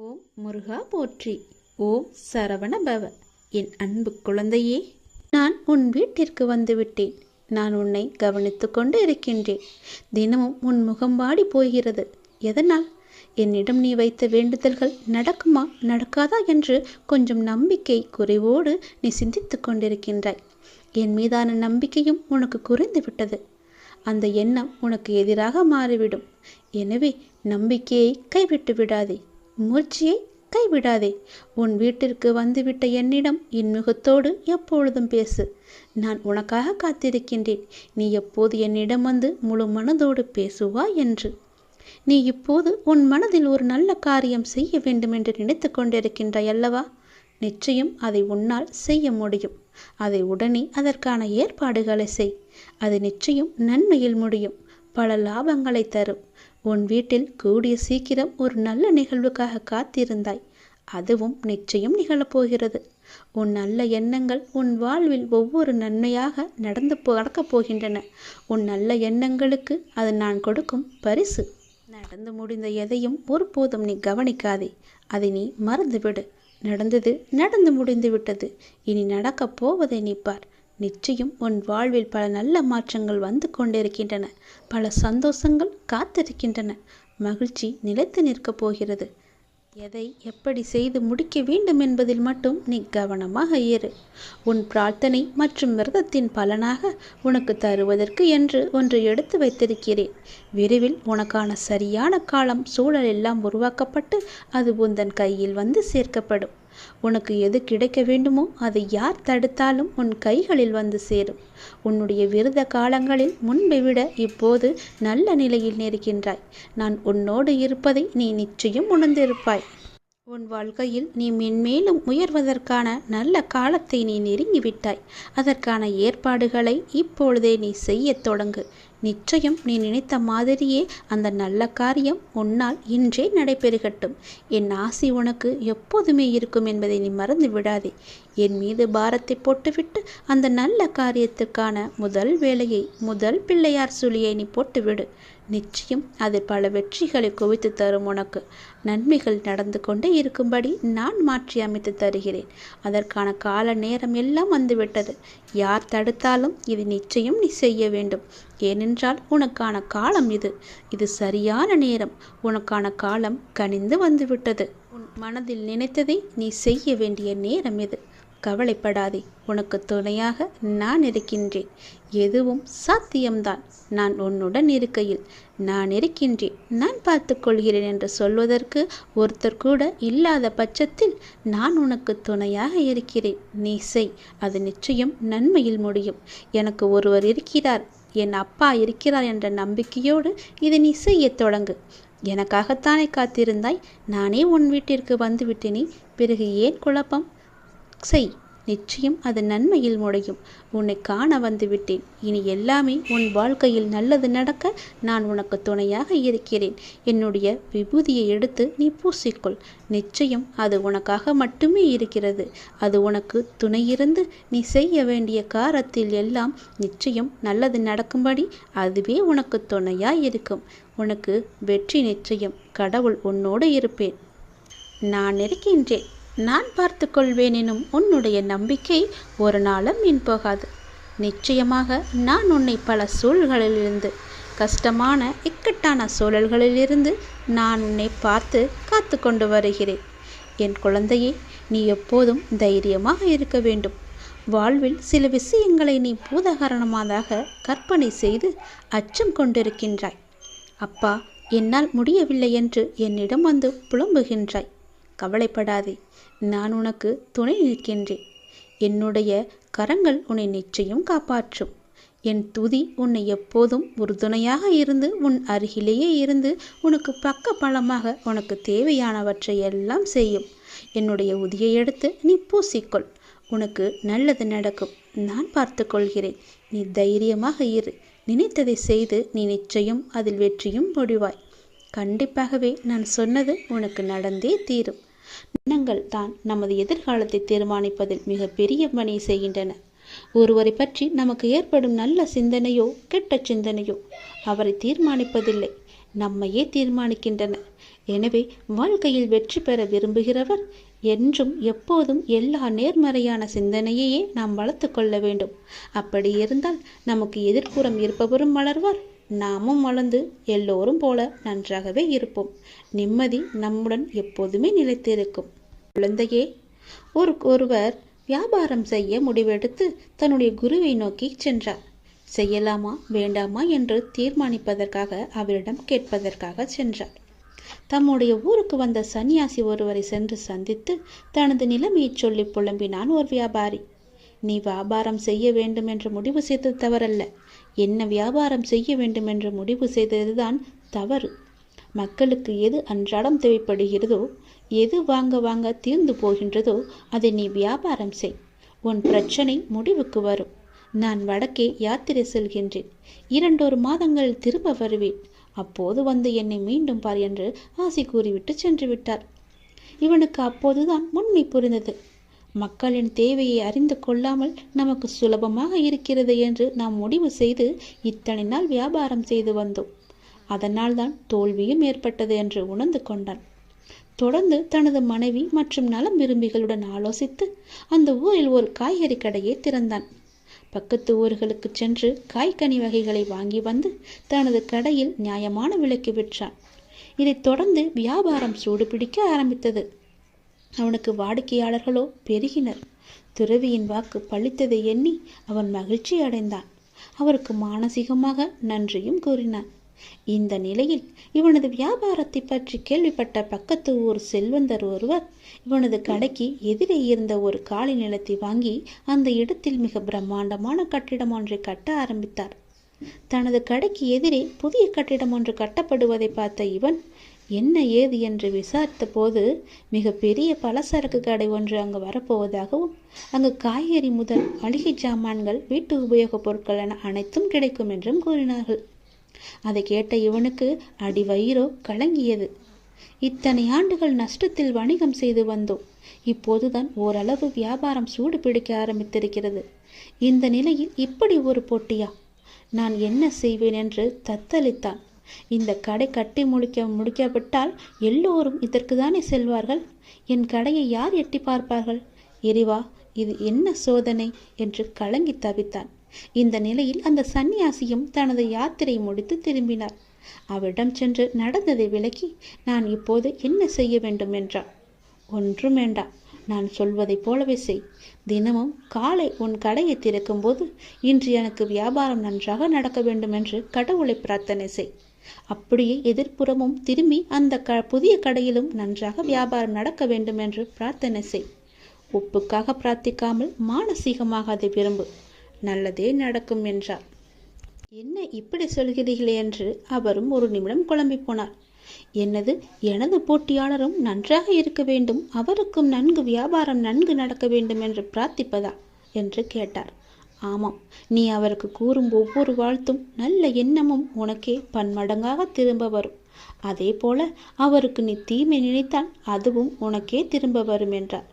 ஓம் முருகா போற்றி. ஓம் சரவண பவ. என் அன்பு குழந்தையே, நான் உன் வீட்டிற்கு வந்துவிட்டேன். நான் உன்னை கவனித்து கொண்டு இருக்கின்றேன். தினமும் உன் முகம் வாடி போகிறது. எதனால்? என்னிடம் நீ வைத்த வேண்டுதல்கள் நடக்குமா நடக்காதா என்று கொஞ்சம் நம்பிக்கை குறைவோடு நீ சிந்தித்து கொண்டிருக்கின்றாய். என் மீதான நம்பிக்கையும் உனக்கு குறைந்து விட்டது. அந்த எண்ணம் உனக்கு எதிராக மாறிவிடும். எனவே நம்பிக்கையை கைவிட்டு விடாதே, முயற்சியை கைவிடாதே. உன் வீட்டிற்கு வந்துவிட்ட என்னிடம் இன்முகத்தோடு எப்பொழுதும் பேசு. நான் உனக்காக காத்திருக்கின்றேன். நீ எப்போது என்னிடம் வந்து முழு மனதோடு பேசுவாய் என்று. நீ இப்போது உன் மனதில் ஒரு நல்ல காரியம் செய்ய வேண்டும் என்று நினைத்து கொண்டிருக்கின்றாய் அல்லவா? நிச்சயம் அதை உன்னால் செய்ய முடியும். அதை உடனே அதற்கான ஏற்பாடுகளை செய். அது நிச்சயம் நன்மையில் முடியும், பல லாபங்களை தரும். உன் வீட்டில் கூடிய சீக்கிரம் ஒரு நல்ல நிகழ்வுக்காக காத்திருந்தாய். அதுவும் நிச்சயம் நிகழப்போகிறது. உன் நல்ல எண்ணங்கள் உன் வாழ்வில் ஒவ்வொரு நன்மையாக நடக்கப் போகின்றன. உன் நல்ல எண்ணங்களுக்கு அது நான் கொடுக்கும் பரிசு. நடந்து முடிந்த எதையும் ஒருபோதும் நீ கவனிக்காதே. அதை நீ மறந்துவிடு. நடந்தது நடந்து முடிந்து விட்டது. இனி நடக்கப் போவதை நீ பார். நிச்சயம் உன் வாழ்வில் பல நல்ல மாற்றங்கள் வந்து கொண்டிருக்கின்றன. பல சந்தோஷங்கள் காத்திருக்கின்றன. மகிழ்ச்சி நிலைத்து நிற்கப் போகிறது. எதை எப்படி செய்து முடிக்க வேண்டும் என்பதில் மட்டும் நீ கவனமாக இரு. உன் பிரார்த்தனை மற்றும் விரதத்தின் பலனாக உனக்கு தருவதற்கு என்று ஒன்று எடுத்து வைத்திருக்கிறேன். விரைவில் உனக்கான சரியான காலம் சூழல் எல்லாம் உருவாக்கப்பட்டு அது உந்தன் கையில் வந்து சேர்க்கப்படும். உனக்கு எது கிடைக்க வேண்டுமோ அதை யார் தடுத்தாலும் உன் கைகளில் வந்து சேரும். உன்னுடைய விரத காலங்களில் முன்பை விட இப்போது நல்ல நிலையில் இருக்கின்றாய். நான் உன்னோடு இருப்பதை நீ நிச்சயம் உணர்ந்திருப்பாய். உன் வாழ்க்கையில் நீ மென்மேலும் உயர்வதற்கான நல்ல காலத்தை நீ நெருங்கிவிட்டாய். அதற்கான ஏற்பாடுகளை இப்பொழுதே நீ செய்ய தொடங்கு. நிச்சயம் நீ நினைத்த மாதிரியே அந்த நல்ல காரியம் உன்னால் இன்றே நடைபெறுகட்டும். என் ஆசி உனக்கு எப்போதுமே இருக்கும் என்பதை நீ மறந்து விடாதே. என் மீது பாரத்தை போட்டுவிட்டு அந்த நல்ல காரியத்திற்கான முதல் வேலையை, முதல் பிள்ளையார் சுழியை நீ போட்டுவிடு. நிச்சயம் அது பல வெற்றிகளை குவித்து தரும். உனக்கு நன்மைகள் நடந்து கொண்டே இருக்கும்படி நான் மாற்றி அமைத்து தருகிறேன். அதற்கான கால நேரம் எல்லாம் வந்துவிட்டது. யார் தடுத்தாலும் இது நிச்சயம் நீ செய்ய வேண்டும். ஏனென்றால் உனக்கான காலம் இது. இது சரியான நேரம். உனக்கான காலம் கனிந்து வந்துவிட்டது. உன் மனதில் நினைத்ததை நீ செய்ய வேண்டிய நேரம் இது. கவலைப்படாதே. உனக்கு துணையாக நான் இருக்கின்றேன். எதுவும் சாத்தியம்தான். நான் உன்னுடன் இருக்கையில் நான் இருக்கின்றேன், நான் பார்த்து கொள்கிறேன் என்று சொல்வதற்கு ஒருத்தர் கூட இல்லாத பட்சத்தில் நான் உனக்கு துணையாக இருக்கிறேன். நீ செய். அது நிச்சயம் நன்மையில் முடியும். எனக்கு ஒருவர் இருக்கிறார், என் அப்பா இருக்கிறார் என்ற நம்பிக்கையோடு இதை நீ செய்ய தொடங்கு. எனக்காகத்தானே காத்திருந்தாய். நானே உன் வீட்டிற்கு வந்து விட்டேனே, பிறகு ஏன் குழப்பம்? செய். நிச்சயம் அது நன்மையில் முடியும். உன்னை காண வந்து விட்டேன். இனி எல்லாமே உன் வாழ்க்கையில் நல்லது நடக்க நான் உனக்கு துணையாக இருக்கிறேன். என்னுடைய விபூதியை எடுத்து நீ பூசிக்கொள். நிச்சயம் அது உனக்காக மட்டுமே இருக்கிறது. அது உனக்கு துணையிருந்து நீ செய்ய வேண்டிய காரியத்தில் எல்லாம் நிச்சயம் நல்லது நடக்கும்படி அதுவே உனக்கு துணையாய் இருக்கும். உனக்கு வெற்றி நிச்சயம். கடவுள் உன்னோடு இருப்பேன். நான் இருக்கின்றேன், நான் பார்த்து கொள்வேன் எனும் உன்னுடைய நம்பிக்கை ஒரு நாளும் வீண் போகாது. நிச்சயமாக நான் உன்னை பல சூழல்களிலிருந்து, கஷ்டமான இக்கட்டான சூழல்களிலிருந்து நான் உன்னை பார்த்து காத்து கொண்டு வருகிறேன். என் குழந்தையே, நீ எப்போதும் தைரியமாக இருக்க வேண்டும். வாழ்வில் சில விஷயங்களை நீ பூதகாரணமாக கற்பனை செய்து அச்சம் கொண்டிருக்கின்றாய். அப்பா, என்னால் முடியவில்லை என்று என்னிடம் வந்து புலம்புகின்றாய். கவலைப்படாதே. நான் உனக்கு துணை நிற்கின்றேன். என்னுடைய கரங்கள் உன்னை நிச்சயம் காப்பாற்றும். என் துதி உன்னை எப்போதும் உறுதுணையாக இருந்து உன் அருகிலேயே இருந்து உனக்கு பக்க பலமாக உனக்கு தேவையானவற்றை எல்லாம் செய்யும். என்னுடைய உதியை எடுத்து நீ பூசிக்கொள். உனக்கு நல்லது நடக்கும். நான் பார்த்து கொள்கிறேன். நீ தைரியமாக இரு. நினைத்ததை செய்து நீ நிச்சயம் அதில் வெற்றியும் முடிவாய். கண்டிப்பாகவே நான் சொன்னது உனக்கு நடந்தே தீரும். எண்ணங்கள் தான் நமது எதிர்காலத்தை தீர்மானிப்பதில் மிக பெரிய பணி செய்கின்றன. ஒருவரை பற்றி நமக்கு ஏற்படும் நல்ல சிந்தனையோ கெட்ட சிந்தனையோ அவரை தீர்மானிப்பதில்லை. நம்மையே தீர்மானிக்கின்றன. எனவே வாழ்க்கையில் வெற்றி பெற விரும்புகிறவர் என்றும் எப்போதும் எல்லா நேர்மறையான சிந்தனையையே நாம் வளர்த்து கொள்ள வேண்டும். அப்படி இருந்தால் நமக்கு எதிர்ப்புறம் இருப்பவரும் வளர்வார், நாமும் வளர்ந்து எல்லோரும் போல நன்றாகவே இருப்போம். நிம்மதி நம்முடன் எப்போதுமே நிலைத்திருக்கும். குழந்தையே, ஒருவர் வியாபாரம் செய்ய முடிவெடுத்து தன்னுடைய குருவை நோக்கி சென்றார். செய்யலாமா வேண்டாமா என்று தீர்மானிப்பதற்காக அவரிடம் கேட்பதற்காக சென்றார். தம்முடைய ஊருக்கு வந்த சன்னியாசி ஒருவரை சென்று சந்தித்து தனது நிலைமையை சொல்லி புலம்பினான் ஒரு வியாபாரி. நீ வியாபாரம் செய்ய வேண்டும் என்று முடிவு செய்தது தவறல்ல, என்ன வியாபாரம் செய்ய வேண்டும் என்று முடிவு செய்ததுதான் தவறு. மக்களுக்கு எது அன்றாடம் தேவைப்படுகிறதோ, எது வாங்க வாங்க தீர்ந்து போகின்றதோ அதை நீ வியாபாரம் செய். உன் பிரச்சனை முடிவுக்கு வரும். நான் வடக்கே யாத்திரை செல்கின்றேன். 2 மாதங்களில் திரும்ப வருவேன். அப்போது வந்து என்னை மீண்டும் பார் என்று ஆசை கூறிவிட்டு சென்று விட்டார். இவனுக்கு அப்போதுதான் உண்மை புரிந்தது. மக்களின் தேவையை அறிந்து கொள்ளாமல் நமக்கு சுலபமாக இருக்கிறது என்று நாம் முடிவு செய்து இத்தனை நாள் வியாபாரம் செய்து வந்தோம். அதனால்தான் தோல்வியும் ஏற்பட்டது என்று உணர்ந்து கொண்டான். தொடர்ந்து தனது மனைவி மற்றும் நலம் விரும்பிகளுடன் ஆலோசித்து அந்த ஊரில் ஒரு காய்கறி கடையை திறந்தான். பக்கத்து ஊர்களுக்கு சென்று காய்கனி வகைகளை வாங்கி வந்து தனது கடையில் நியாயமான விலைக்கு விற்றான். இதைத் தொடர்ந்து வியாபாரம் சூடுபிடிக்க ஆரம்பித்தது. அவனுக்கு வாடிக்கையாளர்களோ பெருகினர். துறவியின் வாக்கு பழித்ததை எண்ணி அவன் மகிழ்ச்சி அடைந்தான். அவருக்கு மானசீகமாக நன்றியும் கூறினான். இந்த நிலையில் இவனது வியாபாரத்தை பற்றி கேள்விப்பட்ட பக்கத்து ஊர் செல்வந்தர் ஒருவர் இவனது கடைக்கு எதிரே இருந்த ஒரு காலி நிலத்தை வாங்கி அந்த இடத்தில் மிக பிரம்மாண்டமான கட்டிடம் ஒன்றை கட்ட ஆரம்பித்தார். தனது கடைக்கு எதிரே புதிய கட்டிடம் ஒன்று கட்டப்படுவதை பார்த்த இவன் என்ன ஏது என்று விசாரித்த போது மிக பெரிய பலசரக்கு கடை ஒன்று அங்கு வரப்போவதாகவும் அங்கு காய்கறி முதல் மளிகை சாமான்கள், வீட்டு உபயோகப் பொருட்கள் என அனைத்தும் கிடைக்கும் என்றும் கூறினார்கள். அதை கேட்ட இவனுக்கு அடிவயிறோ கலங்கியது. இத்தனை ஆண்டுகள் நஷ்டத்தில் வணிகம் செய்து வந்தோம். இப்போதுதான் ஓரளவு வியாபாரம் சூடு பிடிக்க ஆரம்பித்திருக்கிறது. இந்த நிலையில் இப்படி ஒரு போட்டியா? நான் என்ன செய்வேன் என்று தத்தளித்தான். இந்த கடை கட்டி முடிக்காவிட்டால் எல்லோரும் இதற்கு தானே செல்வார்கள். என் கடையை யார் எட்டி பார்ப்பார்கள்? இறைவா, இது என்ன சோதனை என்று கலங்கி தவித்தான். இந்த நிலையில் அந்த சன்னியாசியும் தனது யாத்திரை முடித்து திரும்பினார். அவரிடம் சென்று நடந்ததை விளக்கி, நான் இப்போது என்ன செய்ய வேண்டும் என்றார். ஒன்றும் வேண்டாம், நான் சொல்வதை போலவே செய். தினமும் காலை உன் கடையை திறக்கும் போது இன்று எனக்கு வியாபாரம் நன்றாக நடக்க வேண்டும் என்று கடவுளை பிரார்த்தனை செய். அப்படியே எதிர்ப்புறமும் திரும்பி அந்த புதிய கடையிலும் நன்றாக வியாபாரம் நடக்க வேண்டும் என்று பிரார்த்தனை செய். ஒப்புக்காக பிரார்த்திக்காமல் மானசீகமாக அதை விரும்பு. நல்லதே நடக்கும் என்றார். என்ன இப்படி சொல்கிறீர்களே என்று அவரும் ஒரு நிமிடம் குழம்பி போனார். என்னது, எனது போட்டியாளரும் நன்றாக இருக்க வேண்டும், அவருக்கும் வியாபாரம் நன்கு நடக்க வேண்டும் என்று பிரார்த்திப்பதா என்று கேட்டார். ஆமாம், நீ அவருக்கு கூறும் ஒவ்வொரு வாழ்த்தும் நல்ல எண்ணமும் உனக்கே பன்மடங்காக திரும்ப வரும். அதே போல அவருக்கு நீ தீமை நினைத்தால் அதுவும் உனக்கே திரும்ப வரும் என்றார்.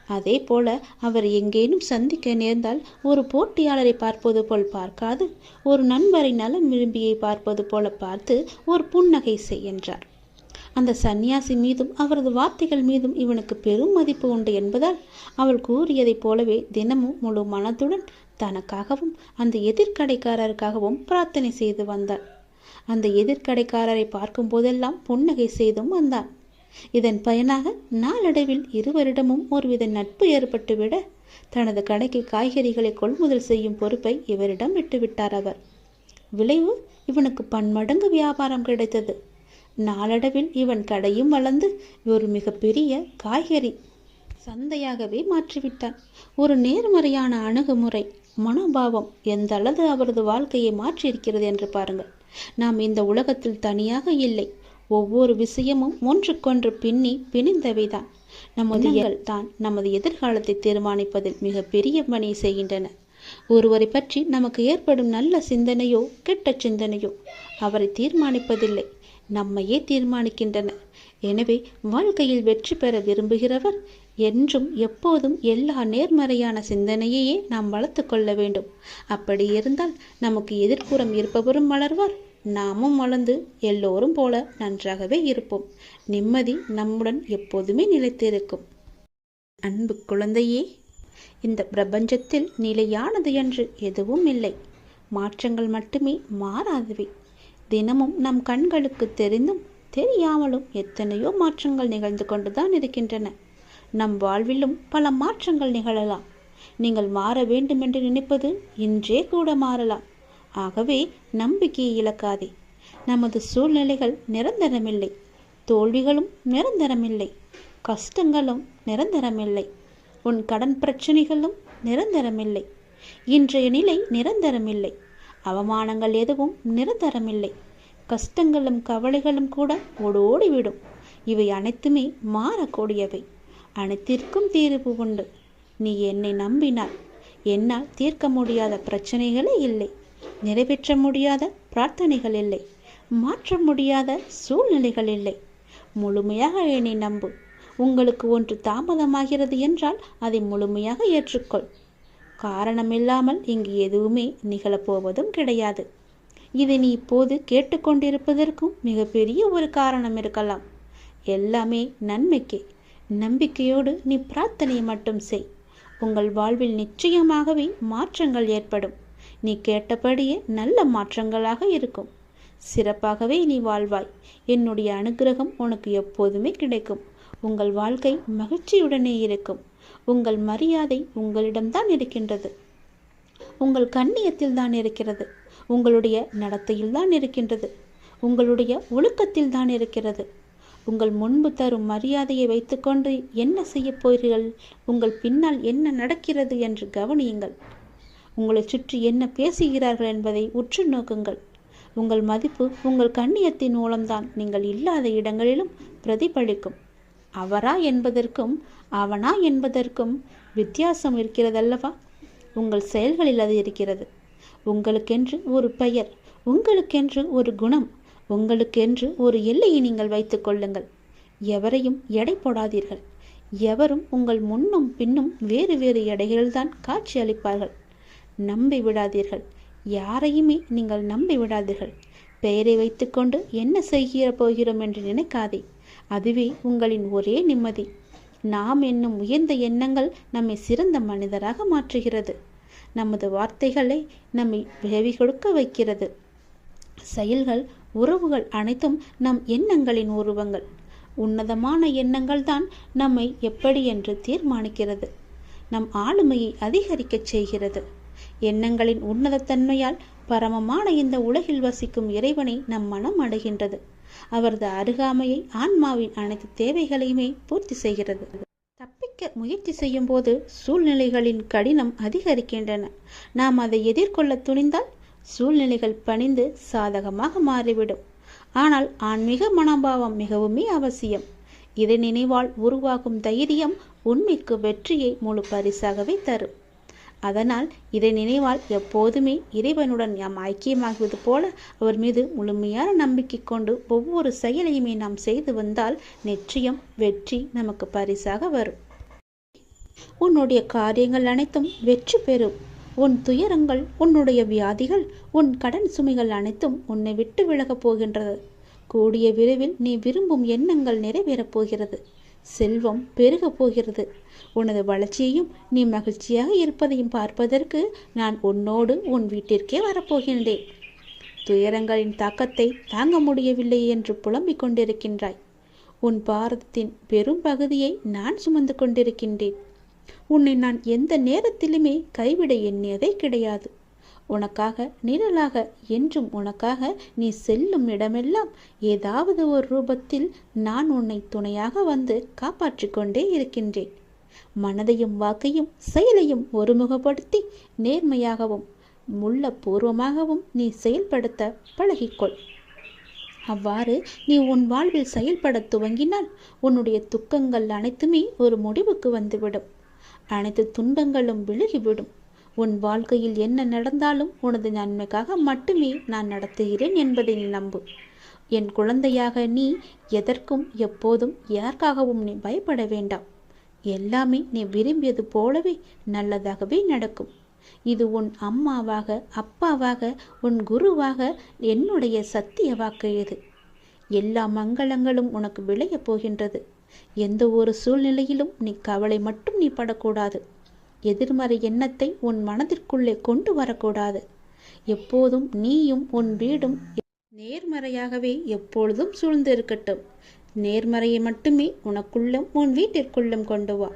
அதே போல அவர் எங்கேனும் சந்திக்க நேர்ந்தால் ஒரு போட்டியாளரை பார்ப்பது போல் பார்க்காது, ஒரு நண்பரை நலம் விரும்பியை பார்ப்பது போல பார்த்து ஒரு புன்னகை செய் என்றார். அந்த சன்னியாசி மீதும் அவரது வார்த்தைகள் மீதும் இவனுக்கு பெரும் மதிப்பு உண்டு என்பதால் அவள் கூறியதைப் போலவே தினமும் முழு மனத்துடன் தனக்காகவும் அந்த எதிர்கடைக்காரருக்காகவும் பிரார்த்தனை செய்து வந்தாள். அந்த எதிர்கடைக்காரரை பார்க்கும் போதெல்லாம் புன்னகை செய்தும் வந்தான். இதன் பயனாக நாளடைவில் இருவரிடமும் ஒருவித நட்பு ஏற்பட்டுவிட தனது கடைக்கு காய்கறிகளை கொள்முதல் செய்யும் பொறுப்பை இவரிடம் விட்டுவிட்டார் அவர். விளைவு, இவனுக்கு பன்மடங்கு வியாபாரம் கிடைத்தது. நாளடைவில் இவன் கடையும் வளர்ந்து ஒரு மிகப்பெரிய காய்கறி சந்தையாகவே மாற்றிவிட்டான். ஒரு நேர்மறையான அணுகுமுறை, மனோபாவம் எந்த அளவு அவரது வாழ்க்கையை மாற்றியிருக்கிறது என்று பாருங்கள். நாம் இந்த உலகத்தில் தனியாக இல்லை. ஒவ்வொரு விஷயமும் ஒன்றுக்கொன்று பிணைந்தவைதான். நமது தான் நமது எதிர்காலத்தை தீர்மானிப்பதில் மிக பெரிய பணியை செய்கின்றன. ஒருவரை பற்றி நமக்கு ஏற்படும் நல்ல சிந்தனையோ கெட்ட சிந்தனையோ அவரை தீர்மானிப்பதில்லை, நம்மையே தீர்மானிக்கின்றன. எனவே வாழ்க்கையில் வெற்றி பெற விரும்புகிறவர் என்றும் எப்போதும் எல்லா நேர்மறையான சிந்தனையையே நாம் வளர்த்து கொள்ள வேண்டும். அப்படி இருந்தால் நமக்கு எதிர்ப்புறம் இருப்பவரும் வளர்வார், நாமும் வளர்ந்து எல்லோரும் போல நன்றாகவே இருப்போம். நிம்மதி நம்முடன் எப்போதுமே நிலைத்திருக்கும். அன்பு குழந்தையே, இந்த பிரபஞ்சத்தில் நிலையானது என்று எதுவும் இல்லை. மாற்றங்கள் மட்டுமே மாறாதவை. தினமும் நம் கண்களுக்கு தெரிந்தும் தெரியாமலும் எத்தனையோ மாற்றங்கள் நிகழ்ந்து கொண்டுதான் இருக்கின்றன. நம் வாழ்விலும் பல மாற்றங்கள் நிகழலாம். நீங்கள் மாற வேண்டும் என்று நினைப்பது இன்றே கூட மாறலாம். ஆகவே நம்பிக்கையை இழக்காதே. நமது சூழ்நிலைகள் நிரந்தரமில்லை. தோல்விகளும் நிரந்தரமில்லை. கஷ்டங்களும் நிரந்தரமில்லை. உன் கடன் பிரச்சனைகளும் நிரந்தரமில்லை. இன்றைய நிலை நிரந்தரமில்லை. அவமானங்கள் எதுவும் நிரந்தரமில்லை. கஷ்டங்களும் கவலைகளும் கூட ஓடோடிவிடும். இவை அனைத்துமே மாறக்கூடியவை. அனைத்திற்கும் தீர்வு உண்டு. நீ என்னை நம்பினாய். என்னால் தீர்க்க முடியாத பிரச்சனைகளே இல்லை. நிறைவேற்ற முடியாத பிரார்த்தனைகள் இல்லை. மாற்ற முடியாத சூழ்நிலைகள் இல்லை. முழுமையாக என்னை நம்பு. உங்களுக்கு ஒன்று தாமதமாகிறது என்றால் அதை முழுமையாக ஏற்றுக்கொள். காரணமில்லாமல் இங்கு எதுவுமே நிகழப்போவதும் கிடையாது. இதை நீ இப்போது கேட்டுக்கொண்டிருப்பதற்கும் மிகப்பெரிய ஒரு காரணம் இருக்கலாம். எல்லாமே நன்மைக்கே. நம்பிக்கையோடு நீ பிரார்த்தனையை மட்டும் செய். உங்கள் வாழ்வில் நிச்சயமாகவே மாற்றங்கள் ஏற்படும். நீ கேட்டபடியே நல்ல மாற்றங்களாக இருக்கும். சிறப்பாகவே நீ வாழ்வாய். என்னுடைய அனுகிரகம் உனக்கு எப்போதுமே கிடைக்கும். உங்கள் வாழ்க்கை மகிழ்ச்சியுடனே இருக்கும். உங்கள் மரியாதை உங்களிடம்தான் இருக்கின்றது. உங்கள் கண்ணியத்தில் தான் இருக்கிறது. உங்களுடைய நடத்தையில் தான் இருக்கின்றது. உங்களுடைய ஒழுக்கத்தில் தான் இருக்கிறது. உங்கள் முன்பு தரும் மரியாதையை வைத்துக்கொண்டு என்ன செய்ய போகிறீர்கள்? உங்கள் பின்னால் என்ன நடக்கிறது என்று கவனியுங்கள். உங்களை சுற்றி என்ன பேசுகிறார்கள் என்பதை உற்று நோக்குங்கள். உங்கள் மதிப்பு உங்கள் கண்ணியத்தின் மூலம்தான் நீங்கள் இல்லாத இடங்களிலும் பிரதிபலிக்கும். அவரா என்பதற்கும் அவனா என்பதற்கும் வித்தியாசம் இருக்கிறதல்லவா? உங்கள் செயல்களில் அது இருக்கிறது. உங்களுக்கென்று ஒரு பெயர், உங்களுக்கென்று ஒரு குணம், உங்களுக்கென்று ஒரு எல்லையை நீங்கள் வைத்துக் கொள்ளுங்கள். எவரையும் எடை போடாதீர்கள். எவரும் உங்கள் முன்னும் பின்னும் வேறு வேறு எடைகளில்தான் காட்சி அளிப்பார்கள். நம்பி விடாதீர்கள். யாரையுமே நீங்கள் நம்பி விடாதீர்கள். பெயரை வைத்துக்கொண்டு என்ன செய்கிற போகிறோம் என்று நினைக்காதே. அதுவே உங்களின் ஒரே நிம்மதி. நாம் என்னும் உயர்ந்த எண்ணங்கள் நம்மை சிறந்த மனிதராக மாற்றுகிறது. நமது வார்த்தைகளை நம்மை விளைவி கொடுக்க வைக்கிறது. செயல்கள், உறவுகள் அனைத்தும் நம் எண்ணங்களின் உருவங்கள். உன்னதமான எண்ணங்கள் தான் நம்மை எப்படி என்று தீர்மானிக்கிறது. நம் ஆளுமையை அதிகரிக்கச் செய்கிறது. எண்ணங்களின் உன்னதத்தன்மையால் பரமமான இந்த உலகில் வசிக்கும் இறைவனை நம் மனம் அடைகின்றது. அவரது அருகாமையை ஆன்மாவின் அனைத்து தேவைகளையுமே பூர்த்தி செய்கிறது. தப்பிக்க முயற்சி செய்யும் போது சூழ்நிலைகளின் கடினம் அதிகரிக்கின்றன. நாம் அதை எதிர்கொள்ள துணிந்தால் சூழ்நிலைகள் பணிந்து சாதகமாக மாறிவிடும். ஆனால் ஆன்மீக மனோபாவம் மிகவுமே அவசியம். இதை நினைவால் உருவாகும் தைரியம் உண்மைக்கு வெற்றியை முழு பரிசாகவே தரும். அதனால் இதை நினைவால் எப்போதுமே இறைவனுடன் நாம் ஐக்கியமாகுவது போல அவர் மீது முழுமையான நம்பிக்கை கொண்டு ஒவ்வொரு செயலையுமே நாம் செய்து வந்தால் நிச்சயம் வெற்றி நமக்கு பரிசாக வரும். உன்னுடைய காரியங்கள் அனைத்தும் வெற்றி பெறும். உன் துயரங்கள், உன்னுடைய வியாதிகள், உன் கடன் சுமைகள் அனைத்தும் உன்னை விட்டு விலகப் போகின்றது. கூடிய விரைவில் நீ விரும்பும் எண்ணங்கள் நிறைவேறப் போகிறது. செல்வம் பெருகப் போகிறது. உனது வளர்ச்சியையும் நீ மகிழ்ச்சியாக இருப்பதையும் பார்ப்பதற்கு நான் உன்னோடு உன் வீட்டிற்கே வரப்போகின்றேன். துயரங்களின் தாக்கத்தை தாங்க முடியவில்லை என்று புலம்பிக் கொண்டிருக்கின்றாய். உன் பாரதத்தின் பெரும் பகுதியை நான் சுமந்து கொண்டிருக்கின்றேன். உன்னை நான் எந்த நேரத்திலுமே கைவிட எண்ணியதே கிடையாது. உனக்காக நிழலாக, என்றும் உனக்காக நீ செல்லும் இடமெல்லாம் ஏதாவது ஒரு ரூபத்தில் நான் உன்னை துணையாக வந்து காப்பாற்றிக் கொண்டே இருக்கின்றேன். மனதையும் வாக்கையும் செயலையும் ஒருமுகப்படுத்தி நேர்மையாகவும் முள்ளப்பூர்வமாகவும் நீ செயல்படுத்த பழகிக்கொள். அவ்வாறு நீ உன் வாழ்வில் செயல்பட துவங்கினால் உன்னுடைய துக்கங்கள் அனைத்துமே ஒரு முடிவுக்கு வந்துவிடும். அனைத்து துன்பங்களும் விலகிவிடும். உன் வாழ்க்கையில் என்ன நடந்தாலும் உனது நன்மைக்காக மட்டுமே நான் நடத்துகிறேன் என்பதை நீ நம்பு. என் குழந்தையாக நீ எதற்கும் எப்போதும் யாருக்காகவும் நீ பயப்பட வேண்டாம். எல்லாமே நீ விரும்பியது போலவே நல்லதாகவே நடக்கும். இது உன் அம்மாவாக, அப்பாவாக, உன் குருவாக என்னுடைய சத்திய வாக்கு இது. எல்லா மங்களங்களும் உனக்கு விளையப் போகின்றது. எந்த ஒரு சூழ்நிலையிலும் நீ கவலை மட்டும் நீ படக்கூடாது. எதிர்மறை எண்ணத்தை உன் மனதிற்குள்ளே கொண்டு வரக்கூடாது. எப்போதும் நீயும் உன் வீடும் நேர்மறையாகவே எப்பொழுதும் சூழ்ந்து இருக்கட்டும். நேர்மறையை மட்டுமே உனக்குள்ளும் உன் வீட்டிற்குள்ளும் கொண்டு வா.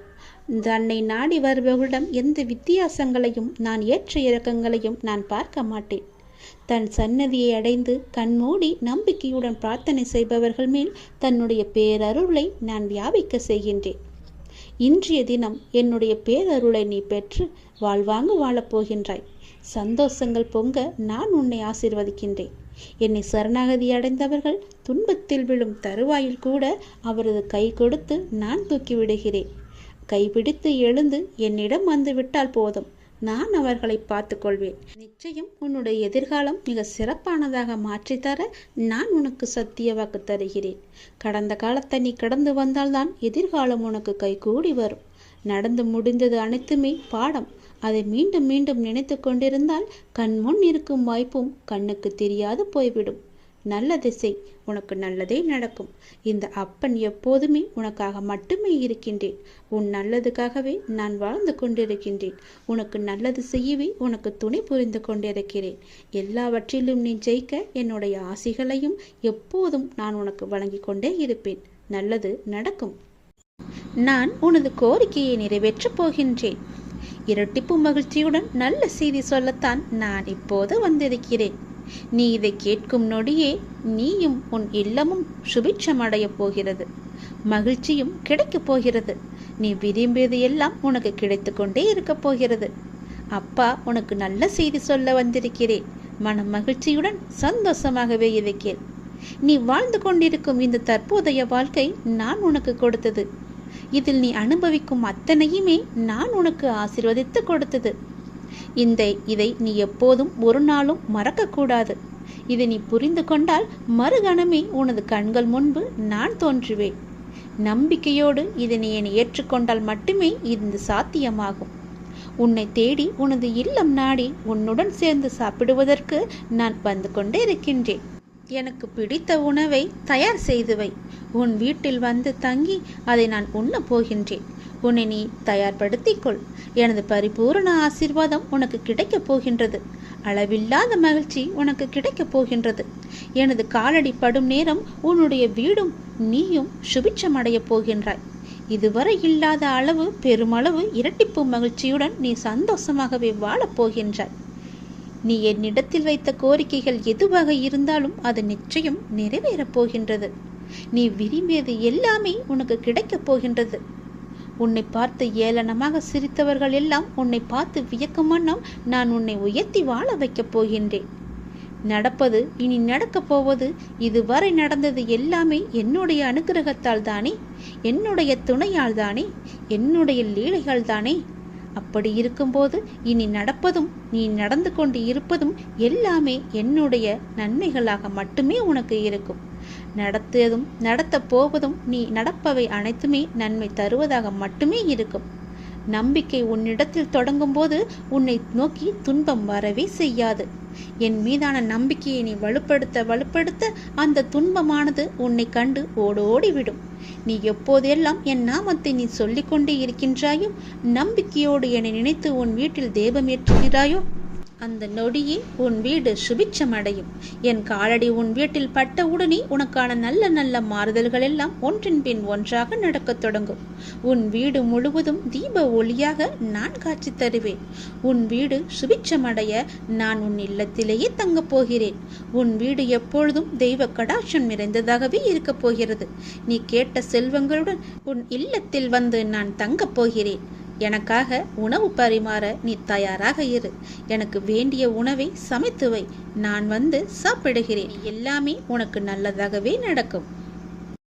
தன்னை நாடி வருபவர்களிடம் எந்த வித்தியாசங்களையும் நான் ஏற்ற இறக்கங்களையும் நான் பார்க்க மாட்டேன். தன் சன்னதியை அடைந்து கண்மூடி நம்பிக்கையுடன் பிரார்த்தனை செய்பவர்கள் மேல் தன்னுடைய பேரருளை நான் வியாபிக்க செய்கின்றேன். இன்றைய தினம் என்னுடைய பேரருளை நீ பெற்று வாழ்வாங்கு வாழப்போகின்றாய். சந்தோஷங்கள் பொங்க நான் உன்னை ஆசீர்வதிக்கின்றேன். என்னை சரணாகதி அடைந்தவர்கள் துன்பத்தில் விழும் தருவாயில் கூட அவரது கை கொடுத்து நான் தூக்கி விடுகிறேன். கைபிடித்து எழுந்து என்னிடம் வந்து விட்டால் போதும், நான் அவர்களை பார்த்து கொள்வேன். நிச்சயம் உன்னுடைய எதிர்காலம் மிக சிறப்பானதாக மாற்றித்தர நான் உனக்கு சத்திய வாக்கு தருகிறேன். கடந்த காலத்தை நீ கடந்து வந்தால்தான் எதிர்காலம் உனக்கு கைகூடி வரும். நடந்து முடிந்தது அனைத்துமே பாடம். அதை மீண்டும் மீண்டும் நினைத்து கொண்டிருந்தால் கண்முன் இருக்கும் வாய்ப்பும் கண்ணுக்கு தெரியாது போய்விடும். நல்ல திசை, உனக்கு நல்லதே நடக்கும். இந்த அப்பன் எப்போதுமே உனக்காக மட்டுமே இருக்கின்றேன். உன் நல்லதுக்காகவே நான் வாழ்ந்து கொண்டிருக்கின்றேன். உனக்கு நல்லது செய்யவே உனக்கு துணை புரிந்து கொண்டிருக்கிறேன். எல்லாவற்றிலும் நீ ஜெயிக்க என்னுடைய ஆசிகளையும் எப்போதும் நான் உனக்கு வழங்கி கொண்டே இருப்பேன். நல்லது நடக்கும். நான் உனது கோரிக்கையை நிறைவேற்றப் போகின்றேன். இரட்டிப்பு மகிழ்ச்சியுடன் நல்ல செய்தி சொல்லத்தான் நான் இப்போது வந்திருக்கிறேன். நீ இதை கேட்கும் நொடியே நீயும் உன் இல்லமும் சுபிட்சம் அடையப் போகிறது. மகிழ்ச்சியும் கிடைக்கப் போகிறது. நீ விரும்பியது எல்லாம் உனக்கு கிடைத்து கொண்டே இருக்க போகிறது. அப்பா உனக்கு நல்ல செய்தி சொல்ல வந்திருக்கிறேன். மன மகிழ்ச்சியுடன் சந்தோஷமாகவே இருக்கிறேன். நீ வாழ்ந்து கொண்டிருக்கும் இந்த தற்போதைய வாழ்க்கை நான் உனக்கு கொடுத்தது. இதில் நீ அனுபவிக்கும் அத்தனையுமே நான் உனக்கு ஆசீர்வதித்து கொடுத்தது. இதை நீ எப்போதும் ஒரு நாளும் மறக்கக்கூடாது. இதை நீ புரிந்து கொண்டால் மறுகணமே உனது கண்கள் முன்பு நான் தோன்றுவேன். நம்பிக்கையோடு இதை நீ என்னை ஏற்றுக்கொண்டால் மட்டுமே இது சாத்தியமாகும். உன்னை தேடி உனது இல்லம் நாடி உன்னுடன் சேர்ந்து சாப்பிடுவதற்கு நான் வந்து கொண்டே இருக்கின்றேன். எனக்கு பிடித்த உணவை தயார் செய்து வை. உன் வீட்டில் வந்து தங்கி அதை நான் உண்ணப் போகின்றேன். உன்னை நீ தயார்படுத்திக்கொள். எனது பரிபூரண ஆசீர்வாதம் உனக்கு கிடைக்கப் போகின்றது. அளவில்லாத மகிழ்ச்சி உனக்கு கிடைக்கப் போகின்றது. எனது காலடி படும் நேரம் உன்னுடைய வீடும் நீயும் சுபிட்சம் அடையப் போகின்றாய். இதுவரை இல்லாத அளவு பெருமளவு இரட்டிப்பு மகிழ்ச்சியுடன் நீ சந்தோஷமாகவே வாழப் போகின்றாய். நீ என்னிடத்தில் வைத்த கோரிக்கைகள் எதுவாக இருந்தாலும் அது நிச்சயம் நிறைவேறப் போகின்றது. நீ விரும்பியது எல்லாமே உனக்கு கிடைக்கப் போகின்றது. உன்னை பார்த்து ஏளனமாக சிரித்தவர்கள் எல்லாம் உன்னை பார்த்து வியக்கும் வண்ணம் நான் உன்னை உயர்த்தி வாழ வைக்கப் போகின்றேன். நடப்பது இனி நடக்கப் போவது இதுவரை நடந்தது எல்லாமே என்னுடைய அனுகிரகத்தால் தானே, என்னுடைய துணையால் தானே, என்னுடைய லீலைகள் தானே. அப்படி இருக்கும்போது இனி நடப்பதும் நீ நடந்து கொண்டு இருப்பதும் எல்லாமே என்னுடைய நன்மைகளாக மட்டுமே உனக்கு இருக்கும். நடத்தியதும் நடத்தப் போவதும் நீ நடப்பவை அனைத்துமே நன்மை தருவதாக மட்டுமே இருக்கும். நம்பிக்கை உன்னிடத்தில் தொடங்கும் போது உன்னை நோக்கி துன்பம் வரவே செய்யாது. என் மீதான நம்பிக்கையை நீ வலுப்படுத்த அந்த துன்பமானது உன்னை கண்டு ஓடோடிவிடும். நீ எப்போதெல்லாம் என் நாமத்தை நீ சொல்லிக்கொண்டே இருக்கின்றாயோ, நம்பிக்கையோடு என்னை நினைத்து உன் வீட்டில் தெய்வம் ஏற்றுகிறாயோ, அந்த நொடியே உன் வீடு சுபிட்சம் அடையும். என் காலடி உன் வீட்டில் பட்டவுடனே உனக்கான நல்ல நல்ல மாறுதல்கள் எல்லாம் ஒன்றின் பின் ஒன்றாக நடக்கத் தொடங்கும். உன் வீடு முழுவதும் தீப ஒளியாக நான் காட்சி தருவேன். உன் வீடு சுபிட்சமடைய நான் உன் இல்லத்திலேயே தங்கப் போகிறேன். உன் வீடு எப்பொழுதும் தெய்வ கடாட்சம் நிறைந்ததாகவே இருக்கப் போகிறது. நீ கேட்ட செல்வங்களுடன் உன் இல்லத்தில் வந்து நான் தங்கப் போகிறேன். எனக்காக உணவு பரிமாற நீ தயாராக இரு. எனக்கு வேண்டிய உணவை சமைத்து வை. நான் வந்து சாப்பிடுகிறேன். எல்லாமே உனக்கு நல்லதாகவே நடக்கும்.